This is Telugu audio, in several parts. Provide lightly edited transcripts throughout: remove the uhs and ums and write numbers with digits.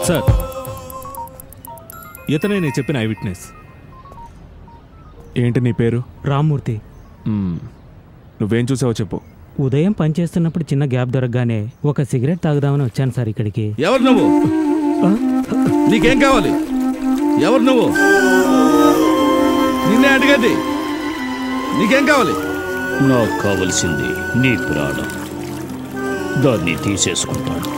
సార్, ఇతనే నేను చెప్పిన ఐ విట్నెస్. ఏంటి నీ పేరు? రామ్మూర్తి. నువ్వేం చూసావో చెప్పు. ఉదయం పనిచేస్తున్నప్పుడు చిన్న గ్యాప్ దొరకగానే ఒక సిగరెట్ తాగుదామని వచ్చాను సార్ ఇక్కడికి. ఎవరు నువ్వు? నీకేం కావాలి? ఎవరు నువ్వు? నిన్నే అడిగేది. నీకేం కావాలి? నాకు కావలసింది నీ ప్రాణం. దాన్ని తీసేసుకుంటాను.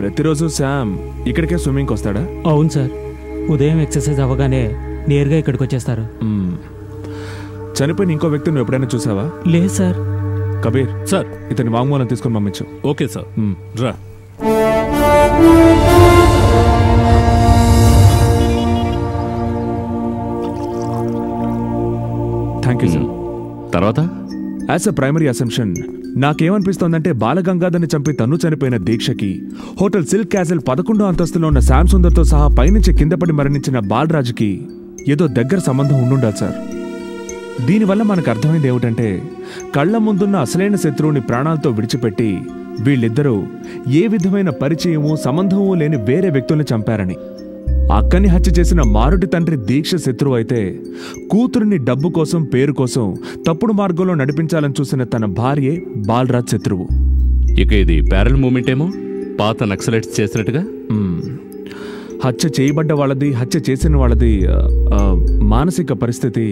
ప్రతిరోజు శామ్ ఇక్కడికే స్విమ్మింగ్కి వస్తాడా? అవును సార్, ఉదయం ఎక్సర్సైజ్ అవ్వగానే నేరుగా ఇక్కడికి వచ్చేస్తారు. చనిపోయిన ఇంకో వ్యక్తిని నువ్వు ఎప్పుడైనా చూసావా? లేదు సార్. కబీర్ సార్, ఇతని వాంగ్మూలం తీసుకొని పంపించు. Okay sir. రా. Thank you sir. తర్వాత యాజ్ అ ప్రైమరీ అసంప్షన్ నాకేమనిపిస్తోందంటే బాలగంగాధర్ని చంపి తను చనిపోయిన దీక్షకి హోటల్ సిల్క్ క్యాసిల్ 11వ అంతస్తులో ఉన్న శామ్ సుందర్తో సహా పైనుంచి కిందపడి మరణించిన బాలరాజుకి ఏదో దగ్గర సంబంధం ఉండుండాలి సార్. దీనివల్ల మనకు అర్థమైంది ఏమిటంటే కళ్ల ముందున్న అసలైన శత్రువుని ప్రాణాలతో విడిచిపెట్టి వీళ్ళిద్దరూ ఏ విధమైన పరిచయమూ సంబంధమూ లేని వేరే వ్యక్తుల్ని చంపారని. అక్కని హత్య చేసిన మారుటి తండ్రి దీక్ష శత్రువు అయితే కూతురిని డబ్బు కోసం పేరు కోసం తప్పుడు మార్గంలో నడిపించాలని చూసిన తన భార్యే బాలరాజ్ శత్రువు. ఇక ఇది ప్యారల్ మూమెంట్ ఏమో, పాత నక్సలైట్స్ చేసినట్టుగా. హత్య చేయబడ్డ వాళ్ళది, హత్య చేసిన వాళ్ళది మానసిక పరిస్థితి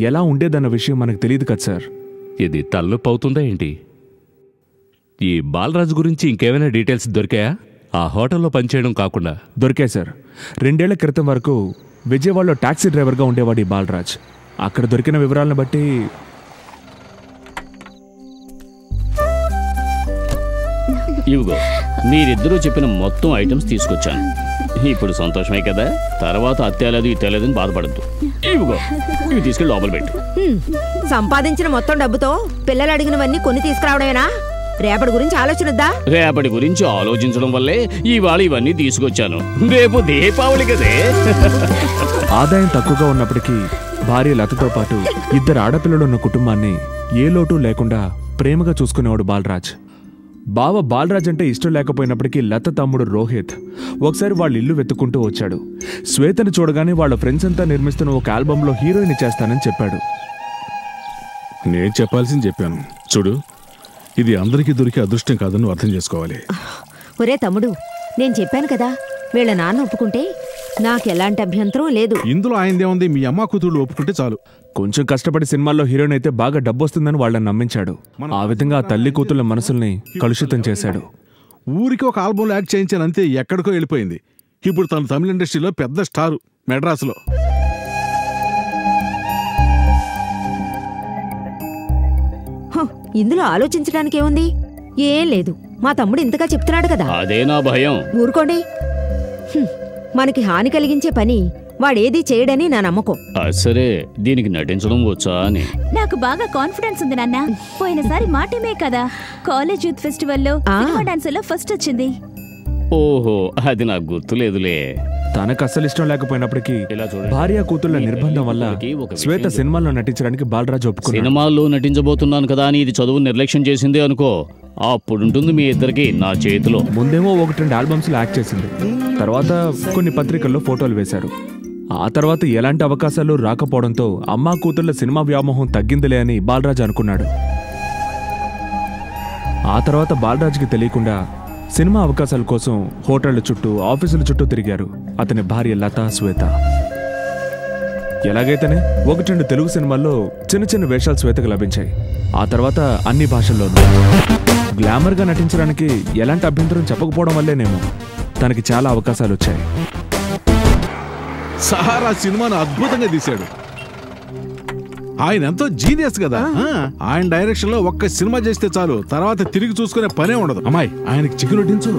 ఎలా ఉండేదన్న విషయం మనకు తెలియదు కదా సార్. ఇది తలనొప్పి అవుతుందా ఏంటి? ఈ బాలరాజు గురించి ఇంకేమైనా డీటెయిల్స్ దొరికాయా? ఆ హోటల్లో పనిచేయడం కాకుండా. దొరికాయి సార్. 2 ఏళ్ల క్రితం వరకు విజయవాడలో టాక్సీ డ్రైవర్గా ఉండేవాడు ఈ బాలరాజ్. అక్కడ దొరికిన వివరాలను బట్టి ఇవిగో మీరిద్దరూ చెప్పిన మొత్తం ఐటమ్స్ తీసుకొచ్చాను. ఇప్పుడు సంతోషమే కదా, తర్వాత అత్తేలేదు ఇత్తేలేదని బాధపడద్దు. ఇవిగో ఇవి తీసుకెళ్ళి లోపల పెట్టు. సంపాదించిన మొత్తం డబ్బుతో పిల్లలు అడిగినవన్నీ కొని తీసుకురావడమేనా? రేపటి గురించి ఆలోచనద్దా? రేపటి గురించి ఆలోచించడం వల్లే ఇవాళ ఇవన్నీ తీసుకొచ్చాను. రేపు దీపావళి కదే. ఆదాయం తక్కువగా ఉన్నప్పటికీ భార్య లతతో పాటు ఇద్దరు ఆడపిల్లలున్న కుటుంబాన్ని ఏ లోటు లేకుండా ప్రేమగా చూసుకునేవాడు బాలరాజ్. బావ బాలరాజ్ అంటే ఇష్టం లేకపోయినప్పటికీ లత తమ్ముడు రోహిత్ ఒకసారి వాళ్ళ ఇల్లు వెతుక్కుంటూ వచ్చాడు. శ్వేతను చూడగానే వాళ్ళ ఫ్రెండ్స్ అంతా నిర్మిస్తున్న ఒక ఆల్బంలో హీరోయిన్ చేస్తానని చెప్పాడు. నేను చెప్పాల్సింది చెప్పాను. చూడు, ఇది అందరికీ దొరికే అదృష్టం కాదని అర్థం చేసుకోవాలి. ఒరే తమ్ముడు, నేను చెప్పాను కదా, వీళ్ళ నాన్న ఒప్పుకుంటే నాకెలాంటి అభ్యంతరం లేదు. ఇందులో ఆయనదేముంది, మీ అమ్మ కూతురు ఒప్పుకుంటే చాలు. కొంచెం కష్టపడి సినిమాల్లో హీరోయిన్ అయితే బాగా డబ్బొస్తుందని వాళ్ళని నమ్మించాడు. ఆ విధంగా ఆ తల్లి కూతుళ్ళ మనసుల్ని కలుషితం చేశాడు. ఊరికి ఒక ఆల్బంలో యాక్ట్ చేయించాను అంతే, ఎక్కడికో వెళ్ళిపోయింది. ఇప్పుడు తను తమిళ ఇండస్ట్రీలో పెద్ద స్టారు మెడ్రాస్లో. ఇందులో ఆలోచించడానికి ఏముంది? ఏం లేదు, మా తమ్ముడు ఇంతగా చెప్తున్నాడు కదా. అదే నా భయం. ఊరుకోండి. మనకి హాని కలిగించే పని వాడేది చేయడని నా నమ్మకం. సరే, దీనికి నటించడం వచ్చా అని నాకు బాగా కాన్ఫిడెన్స్ ఉంది నాన్న. పోయినసారి మా టీమే కదా కాలేజ్ యూత్ ఫెస్టివల్లో సినిమా డాన్సులో ఫస్ట్ వచ్చింది. ఓహో, అది నాకు గుర్తులేదులే. తనకు అస్సలు ఇష్టం లేకపోయినప్పటికీ ఇలా చూడండి. భార్య కూతుళ్ల నిర్బంధం వల్ల శ్వేత సినిమాల్లో నటించడానికి బాలరాజు ఒప్పుకున్నాడు. సినిమాల్లో నటించబోతున్నాను కదా అని ఇది చదువు నిర్లక్ష్యం చేసిందే అనుకో, అప్పుడుంటుంది మీ ఇద్దరికి నా చేతిలో. ముందేమో 1-2 ఆల్బమ్స్ లో యాక్ట్ చేసింది. తర్వాత కొన్ని పత్రికల్లో ఫోటోలు వేశారు. ఆ తర్వాత ఎలాంటి అవకాశాలు రాకపోవడంతో అమ్మా కూతుళ్ల సినిమా వ్యామోహం తగ్గిందిలే అని బాలరాజు అనుకున్నాడు. ఆ తర్వాత బాలరాజుకి తెలియకుండా సినిమా అవకాశాల కోసం హోటళ్ల చుట్టూ, ఆఫీసుల చుట్టూ తిరిగారు అతని భార్య లత, శ్వేత. ఎలాగైతేనే 1-2 తెలుగు సినిమాల్లో చిన్న చిన్న వేషాలు శ్వేతకు లభించాయి. ఆ తర్వాత అన్ని భాషల్లోనూ గ్లామర్గా నటించడానికి ఎలాంటి అభ్యంతరం చెప్పకపోవడం వల్లేనేమో తనకి చాలా అవకాశాలు వచ్చాయి. సహారా సినిమాను అద్భుతంగా తీశాడు. ఆయన ఎంతో జీనియస్ కదా. ఆయన డైరెక్షన్ లో ఒక్క సినిమా చేస్తే చాలు, తర్వాత తిరిగి చూసుకునే పనే ఉండదు. అమ్మాయి, ఆయనకి చికెన్ వడ్డించు.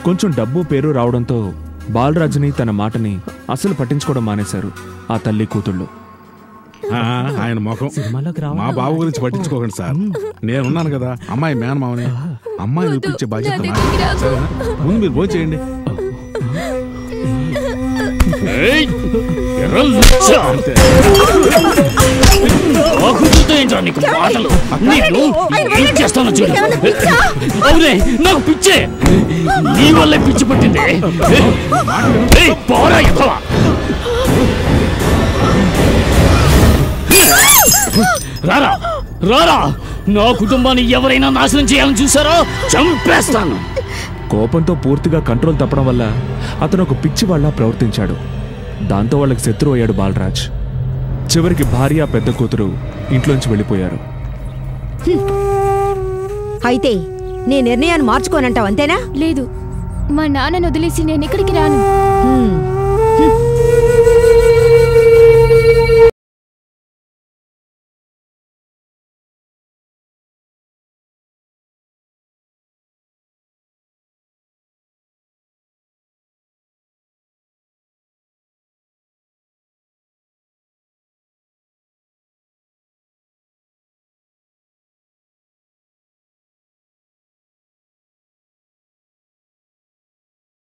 కొంచెం డబ్బు పేరు రావడంతో బాలరాజుని తన మాటని అసలు పట్టించుకోవడం మానేశారు ఆ తల్లి కూతుళ్ళు. ఆయన ముఖం. మా బాబు గురించి పట్టించుకోకండి సార్, నేనున్నాను కదా. అమ్మాయి మేనమావని, అమ్మాయి చూపించే బాధ్యత నాది. సరేనా? ముందు మీరు భోజనం చేయండి. నాకు పిచ్చే, నీ వల్లే పిచ్చి పట్టింది. రారా రారా, నా కుటుంబాన్ని ఎవరైనా నాశనం చేయాలని చూసారో చంపేస్తాను. కోపంతో పూర్తిగా కంట్రోల్ తప్పడం వల్ల అతను ఒక పిచ్చివాళ్లా ప్రవర్తించాడు. దాంతో వాళ్ళకి శత్రువు అయ్యాడు బాలరాజ్. చివరికి భార్య, పెద్ద కూతురు ఇంట్లోంచి వెళ్ళిపోయారు. అయితే నీ నిర్ణయాన్ని మార్చుకోనంటావు అంతేనా? లేదు, మా నాన్నను వదిలేసి నేను ఎక్కడికి రాను.